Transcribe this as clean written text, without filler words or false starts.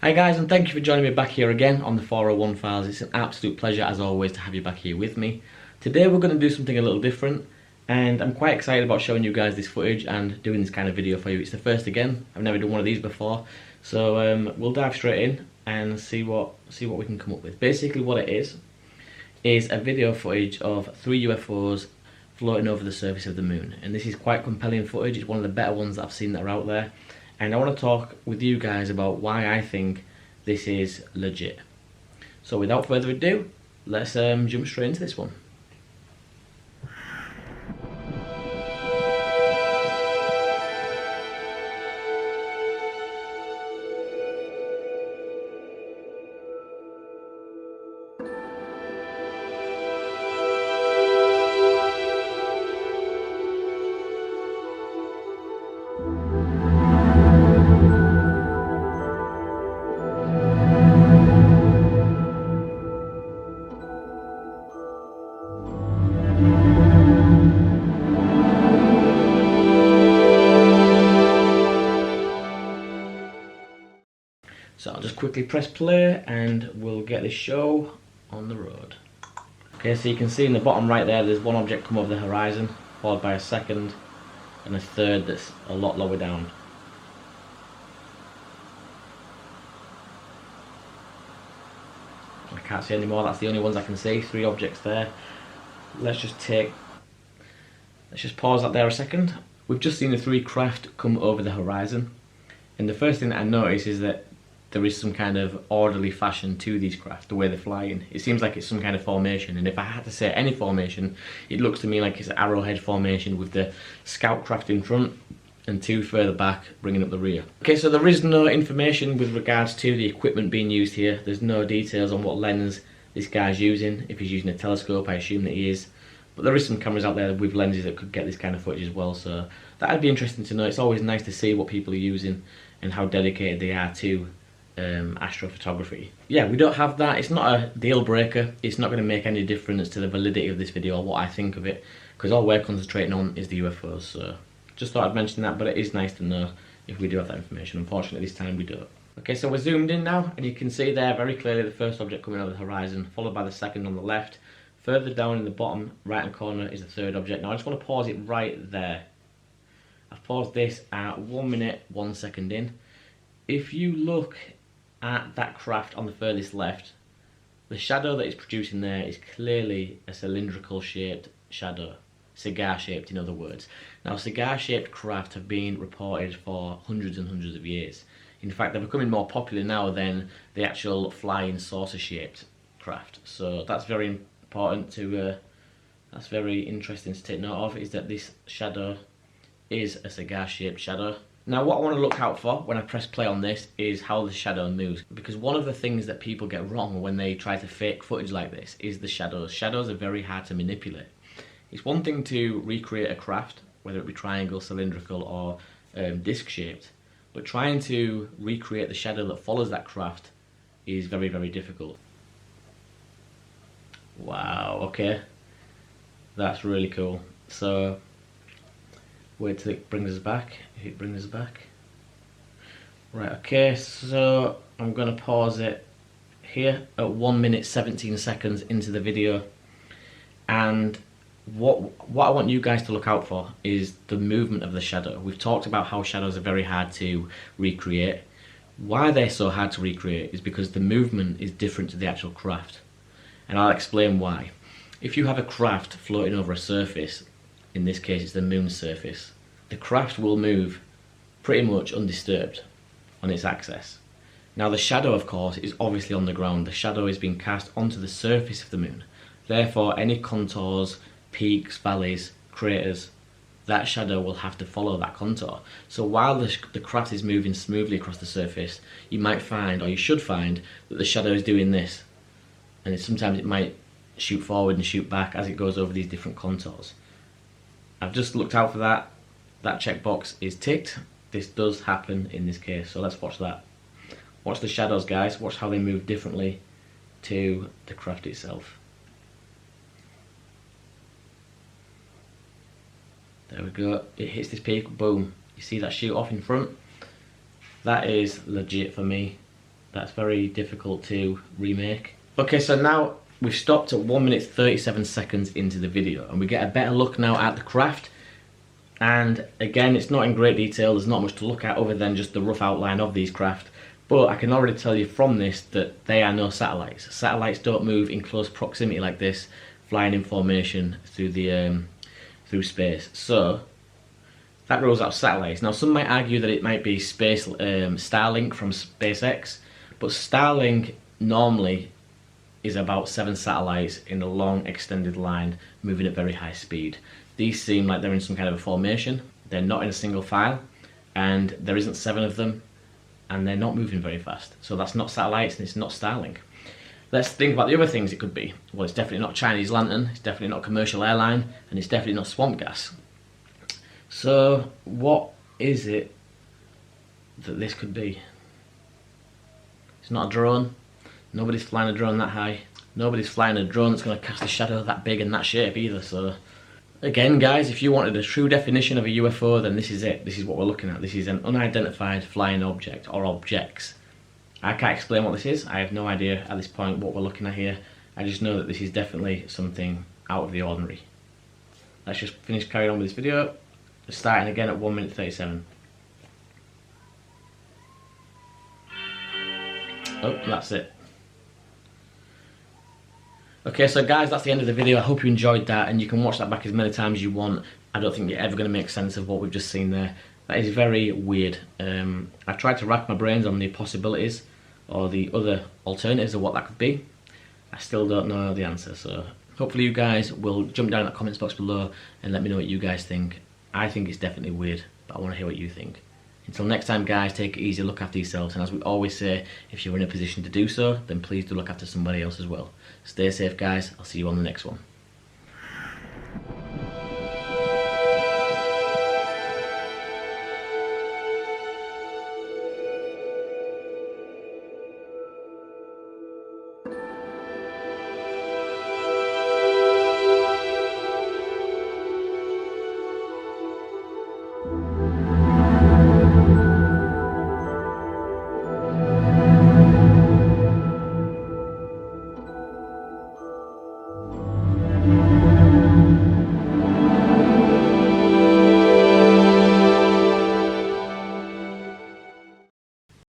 Hi guys, and thank you for joining me back here again on the 401 Files. It's an absolute pleasure as always to have you back here with me. Today we're going to do something a little different, and I'm quite excited about showing you guys this footage and doing this kind of video for you. It's the first again. I've never done one of these before, so we'll dive straight in and see what we can come up with. Basically what it is a video footage of 3 UFOs floating over the surface of the moon, and this is quite compelling footage. It's one of the better ones that I've seen that are out there. And I want to talk with you guys about why I think this is legit. So without further ado, let's jump straight into this one. So I'll just quickly press play and we'll get this show on the road. Okay, so you can see in the bottom right there's one object come over the horizon, followed by a second and a third that's a lot lower down. I can't see any more, that's the only ones I can see, 3 objects there. Let's just pause that there a second. We've just seen the 3 craft come over the horizon, and the first thing that I notice is that there is some kind of orderly fashion to these craft, the way they're flying. It seems like it's some kind of formation, and if I had to say any formation, it looks to me like it's an arrowhead formation with the scout craft in front and 2 further back bringing up the rear. Okay, so there is no information with regards to the equipment being used here. There's no details on what lens this guy's using. If he's using a telescope, I assume that he is. But there is some cameras out there with lenses that could get this kind of footage as well, so that'd be interesting to know. It's always nice to see what people are using and how dedicated they are to astrophotography. Yeah, we don't have that. It's not a deal breaker. It's not going to make any difference to the validity of this video or what I think of it, because all we're concentrating on is the UFOs. So just thought I'd mention that, but it is nice to know if we do have that information. Unfortunately this time we don't. Okay, so we're zoomed in now, and you can see there very clearly the first object coming over the horizon, followed by the second on the left. Further down in the bottom right hand corner is the third object. Now I just want to pause it right there. I've paused this at 1 minute 1 second in. If you look at that craft on the furthest left, the shadow that it's producing there is clearly a cylindrical shaped shadow, cigar shaped in other words. Now cigar shaped craft have been reported for hundreds and hundreds of years. In fact, they're becoming more popular now than the actual flying saucer shaped craft. So that's very important to that's very interesting to take note of, is that this shadow is a cigar shaped shadow. Now what I want to look out for when I press play on this is how the shadow moves, because one of the things that people get wrong when they try to fake footage like this is the shadows. Shadows are very hard to manipulate. It's one thing to recreate a craft, whether it be triangle, cylindrical or disc shaped, but trying to recreate the shadow that follows that craft is very, very difficult. Wow, okay, that's really cool. So wait till it brings us back, if it brings us back. Right, okay, so I'm going to pause it here at 1 minute 17 seconds into the video, and what I want you guys to look out for is the movement of the shadow. We've talked about how shadows are very hard to recreate. Why they're so hard to recreate is because the movement is different to the actual craft, and I'll explain why. If you have a craft floating over a surface, in this case it's the moon's surface, the craft will move pretty much undisturbed on its axis. Now the shadow, of course, is obviously on the ground. The shadow is being cast onto the surface of the moon. Therefore any contours, peaks, valleys, craters, that shadow will have to follow that contour. So while the craft is moving smoothly across the surface, you might find, or you should find, that the shadow is doing this, and sometimes it might shoot forward and shoot back as it goes over these different contours. I've just looked out for that. That checkbox is ticked. This does happen in this case, so let's watch that. Watch the shadows, guys. Watch how they move differently to the craft itself. There we go. It hits this peak, boom. You see that shoot off in front? That is legit for me. That's very difficult to remake. Okay, so now we've stopped at 1 minute 37 seconds into the video, and we get a better look now at the craft. And again, it's not in great detail, there's not much to look at other than just the rough outline of these craft. But I can already tell you from this that they are no satellites. Satellites don't move in close proximity like this, flying in formation through the through space. So that rules out satellites. Now some might argue that it might be space Starlink from SpaceX, but Starlink normally is about 7 satellites in a long extended line moving at very high speed. These seem like they're in some kind of a formation. They're not in a single file, and there isn't 7 of them, and they're not moving very fast. So that's not satellites and it's not Starlink. Let's think about the other things it could be. Well, it's definitely not Chinese lantern, it's definitely not commercial airline, and it's definitely not swamp gas. So what is it that this could be? It's not a drone. Nobody's flying a drone that high. Nobody's flying a drone that's going to cast a shadow that big and that shape either. So again, guys, if you wanted a true definition of a UFO, then this is it. This is what we're looking at. This is an unidentified flying object or objects. I can't explain what this is. I have no idea at this point what we're looking at here. I just know that this is definitely something out of the ordinary. Let's just finish carrying on with this video. Starting again at 1 minute 37. Oh, that's it. Okay, so guys, that's the end of the video. I hope you enjoyed that, and you can watch that back as many times as you want. I don't think you're ever going to make sense of what we've just seen there. That is very weird. I tried to rack my brains on the possibilities or the other alternatives of what that could be. I still don't know the answer, so hopefully you guys will jump down in the comments box below and let me know what you guys think. I think it's definitely weird, but I want to hear what you think. Until next time, guys, take it easy, look after yourselves, and as we always say, if you're in a position to do so, then please do look after somebody else as well. Stay safe, guys. I'll see you on the next one.